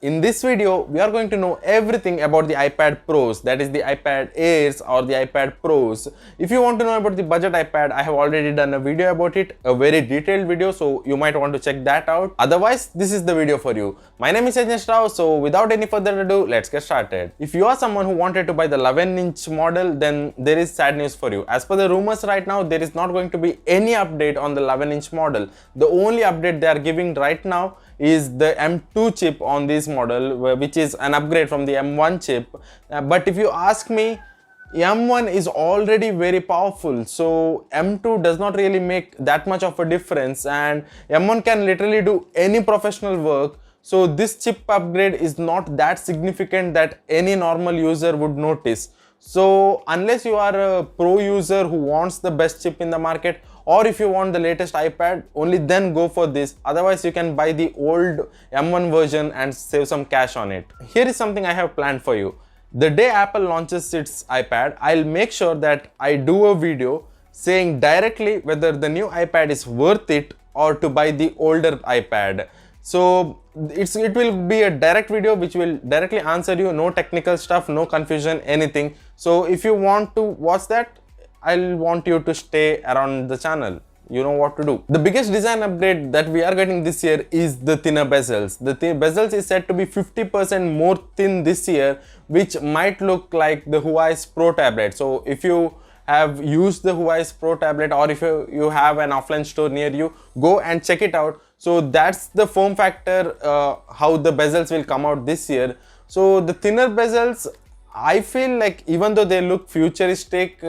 In this video, we are going to know everything about the iPad Pros, that is the iPad Airs or the iPad Pros. If you want to know about the budget iPad, I have already done a video about it, a very detailed video, so you might want to check that out. Otherwise, this is the video for you. My name is Rao, so without any further ado, let's get started. If you are someone who wanted to buy the 11-inch model, then there is sad news for you. As per the rumors right now, there is not going to be any update on the 11-inch model. The only update they are giving right now is the M2 chip on this model, which is an upgrade from the M1 chip. But if you ask me, M1 is already very powerful, so M2 does not really make that much of a difference, and M1 can literally do any professional work. So this chip upgrade is not that significant that any normal user would notice. So unless you are a pro user who wants the best chip in the market, or if you want the latest iPad, only then go for this. Otherwise, you can buy the old M1 version and save some cash on it. Here is something I have planned for you. The day Apple launches its iPad, I'll make sure that I do a video saying directly whether the new iPad is worth it or to buy the older iPad. So it will be a direct video which will directly answer you, no technical stuff, no confusion, anything. So if you want to watch that, I'll want you to stay around the channel. You know what to do. The biggest design update that we are getting this year is the thinner bezels. The bezels is said to be 50% more thin this year, which might look like the Huawei's Pro tablet. So if you have used the Huawei's Pro tablet, or if you have an offline store near you, go and check it out. So that's the form factor, how the bezels will come out this year. So the thinner bezels, I feel like even though they look futuristic,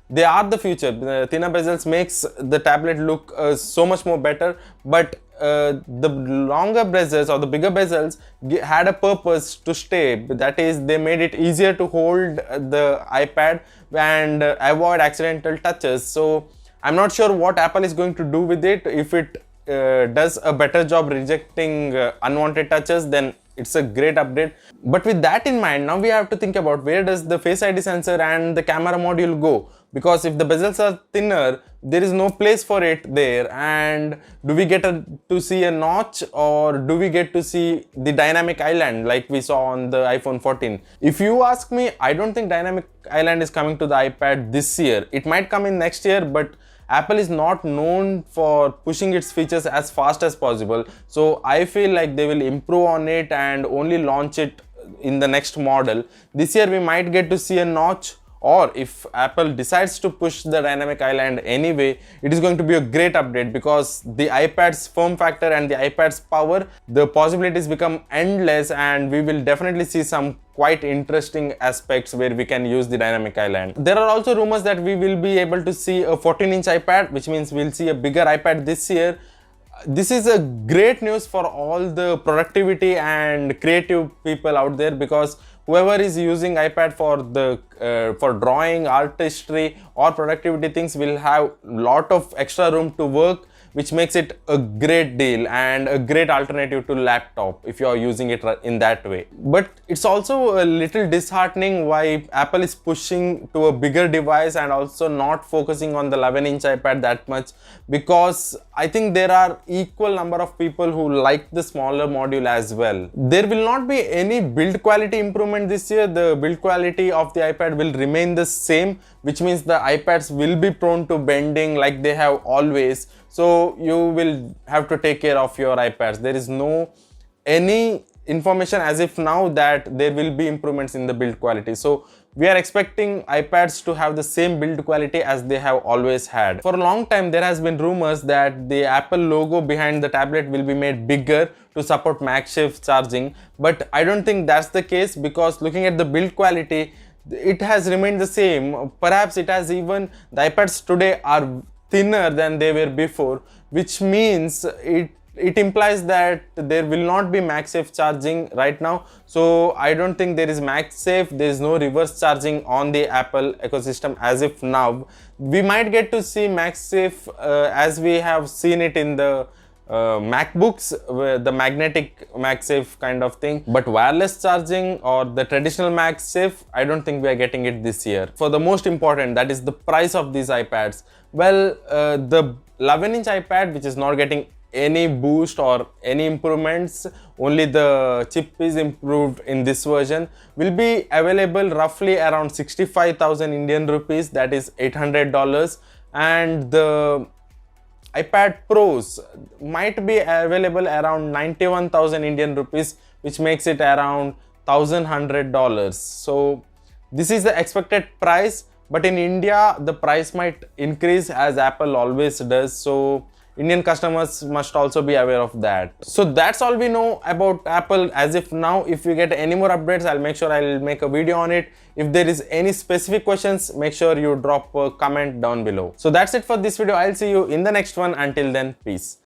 they are the future. The thinner bezels makes the tablet look so much more better, but the longer bezels or the bigger bezels had a purpose to stay. That is, they made it easier to hold the iPad and avoid accidental touches. So I'm not sure what Apple is going to do with it. If it does a better job rejecting unwanted touches, then it's a great update. But with that in mind, now we have to think about where does the Face ID sensor and the camera module go, because if the bezels are thinner, there is no place for it there. And do we get to see a notch, or do we get to see the dynamic island like we saw on the iPhone 14? If you ask me, I don't think dynamic island is coming to the iPad this year. It might come in next year, but Apple is not known for pushing its features as fast as possible. So I feel like they will improve on it and only launch it in the next model. This year we might get to see a notch, or if Apple decides to push the dynamic island anyway, it is going to be a great update, because the iPad's form factor and the iPad's power, the possibilities become endless, and we will definitely see some quite interesting aspects where we can use the dynamic island. There are also rumors that we will be able to see a 14-inch iPad, which means we'll see a bigger iPad this year. This is a great news for all the productivity and creative people out there, because whoever is using iPad for drawing, artistry or productivity things will have lot of extra room to work, which makes it a great deal and a great alternative to laptop if you are using it in that way. But it's also a little disheartening why Apple is pushing to a bigger device and also not focusing on the 11-inch iPad that much, because I think there are equal number of people who like the smaller module as well. There will not be any build quality improvement this year. The build quality of the iPad will remain the same, which means the iPads will be prone to bending like they have always. So you will have to take care of your iPads. There is no any information as if now that there will be improvements in the build quality. So we are expecting iPads to have the same build quality as they have always had. For a long time, there has been rumors that the Apple logo behind the tablet will be made bigger to support MagSafe charging. But I don't think that's the case, because looking at the build quality, it has remained the same. Perhaps it has even, the iPads today are thinner than they were before, which means it implies that there will not be MagSafe charging right now. So I don't think there is MagSafe, there is no reverse charging on the Apple ecosystem as if now. We might get to see MagSafe as we have seen it in the MacBooks, the magnetic MagSafe kind of thing, but wireless charging or the traditional MagSafe, I don't think we are getting it this year. For the most important, that is the price of these iPads. Well, the 11-inch iPad, which is not getting any boost or any improvements. Only the chip is improved in this version. Will be available roughly around 65,000 Indian rupees, that is $800, and the iPad Pros might be available around 91,000 Indian rupees, which makes it around $1,100. So this is the expected price, but in India the price might increase as Apple always does. So Indian customers must also be aware of that. So that's all we know about Apple as if now. If we get any more updates, I'll make sure I'll make a video on it. If there is any specific questions, make sure you drop a comment down below. So that's it for this video. I'll see you in the next one. Until then, peace.